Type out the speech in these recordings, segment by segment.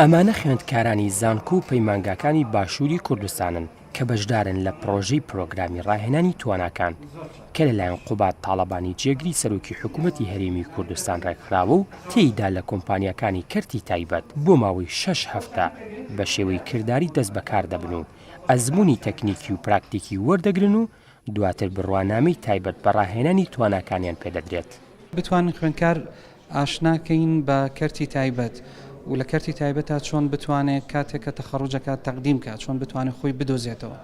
ئەمانە خوێندکارانی زانکۆ و پەیمانگاکانی باشووری کوردستانن کە بەشدارن لە پرۆژەی پرۆگرامی ڕاهێنانی تواناکان کە لەلایەن قوبات تاڵەبانی جێگری سەرۆکی حکوومەتی هەرێمی کوردستان ڕێکخراوە و تێیدا لە کۆمپانیەکانی کەرتی تایبەت بۆ ماوەی 6 هەفتە بە شێوەی کردداری دەست بەکار دەبن و ئەزموونی تەکنیکی و پراکتیکی وەردەگرن و دواتر بڕوانامەی تایبەت بە ڕاهێنانی تواناکانیان پێدەدرێت. بتوانن خوێندکار ئاشناکەین بە کەرتی تایبەت و لە کەرتی تایبەتە چۆن بتوانێت کاتێک کە تەخەڕوجەکە تەقدیم کات، چۆن بتوانێت خۆی بدۆزێتەوە،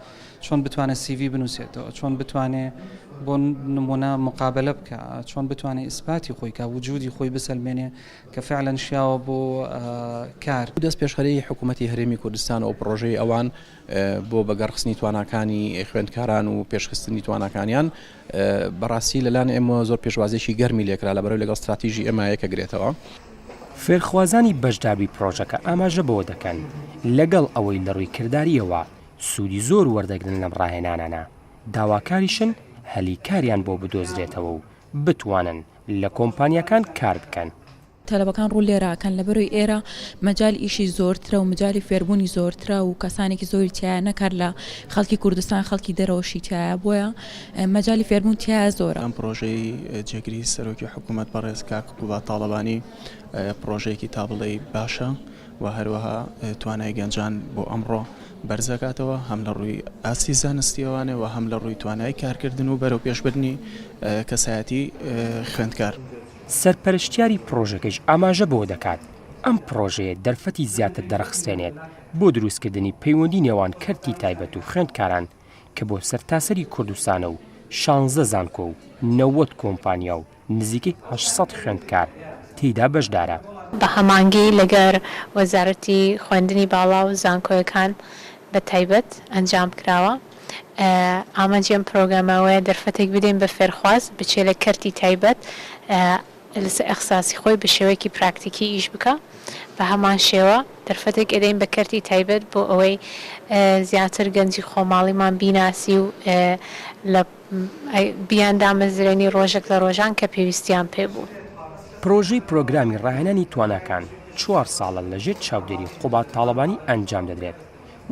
چۆن بتوانێت CV بنووسێتەوە، چۆن بتوانێت بۆ نمونە مقابلە بکە، چۆن بتوانێت ئیسپاتی خۆی کا وجودی خۆی بسەلمێنێ کە فعلەن شیاوە بۆ کار. دەست پێشخەرەی حکوومەتی هەرێمی کوردستان و پرۆژەی ئەوان بۆ بەگەڕخستنی تواناکانی خوێندکاران و پێشخستنی تواناکانیان بەڕاستی لەلایەن ئێمە زۆر پێشوازێکی گەرمی لێکرا لەبەرەوەی لەگەڵ استراتیژی ئێمایەکە گرێتەوە. فێرخوازانی بەشداری پرۆژەکە ئاماژە بەوە دەکەن لەگەڵ ئەوەی لە ڕووی کردداریەوە سوودی زۆر وەردەگرن لەم ڕاهێنانانە داواکاریشن هەلی کاریان بۆ بدۆزرێتەوە و بتوانن لە کۆمپانیەکان کار بکەن. تەلەبەکان ڕوو لێراکەن لەبەرەوەی ئێرە مەجای ئیشی زۆرترە و مەجای فێربوونی زۆرترە و کەسانێکی زۆری تایە نەکار لە خەڵکی کوردستان خەڵکی دەرەوەشی تایە بۆیە مەجای فێربوون تایە زۆرە. ئەم پرۆژەی جێگری سەرۆکی حکوومەت بەڕێز کاک قوبات تاڵەبانی پرۆژەیەکی تا بڵێ باشە و هەروەها توانای گەنجان بۆ ئەمڕۆ بەرزەکاتەوە هەم لە ڕووی ئاسی زانستیەوانێ و هەم لە ڕووی توانای کارکردن و بەرەو پێشبردننی کەسایەتی خوێندکار. سەرپەرشتیاری پرۆژەکەش ئاماژە بۆ دەکات ئەم پرۆژەیە دەرفەتی زیاتر دەرەخستێنێت بۆ دروستکردنی پەیوەندی نێوان کەرتی تایبەت و خوێندکاران کە بۆ سەرتاسەری کوردستانە و 16 زانکۆ و 90 کۆمپانیا و نزیکەی 800 خوێندکار تێیدا بەشدارە. بە هەمانگی لەگەر وەزارەتی خوێندنی باڵا و زانکۆیەکان بە تایبەت ئەنجام کراوە. ئامانجی ئەم پرۆگرامەوەیە دەرفەتێک بدەین بە فێرخواز بچێ لە کەرتی تایبەت لەسەر ئەخساسی خۆی بە شێوەیەکی پراکتیکی ئیش بکە. بە هەمان شێوە دەرفەتێک ئەدەین بە کەرتی تایبەت بۆ ئەوەی زیاتر گەنجی خۆماڵیمان بیناسی و لە بیان دامەزرێنی ڕۆژێک لە ڕۆژان کە پێویستیان پێبوو. پرۆژەی پرۆگرامی ڕاهێنانی تواناکان 4 ساڵە لەژێر چاودێری قوبات تاڵەبانی ئەنجام دەدرێت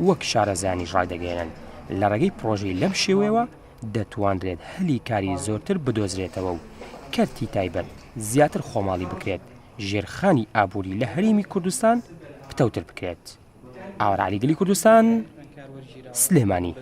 وەک شارەزایانی ڕایدەگەێنن. لە ڕێگەی پرۆژەی لەم شێوەیەوە دەتوانرێت هەلی کاری زۆرتر بدۆزرێتەوە و کەرتی تایبەت زیاتر خۆماڵی بکرێت ژێرخانی ئابووری لە هەرێمی کوردستان پتەوتر بکرێت. ئاوەڕ عەلیگەلی کوردستان، سلێمانی.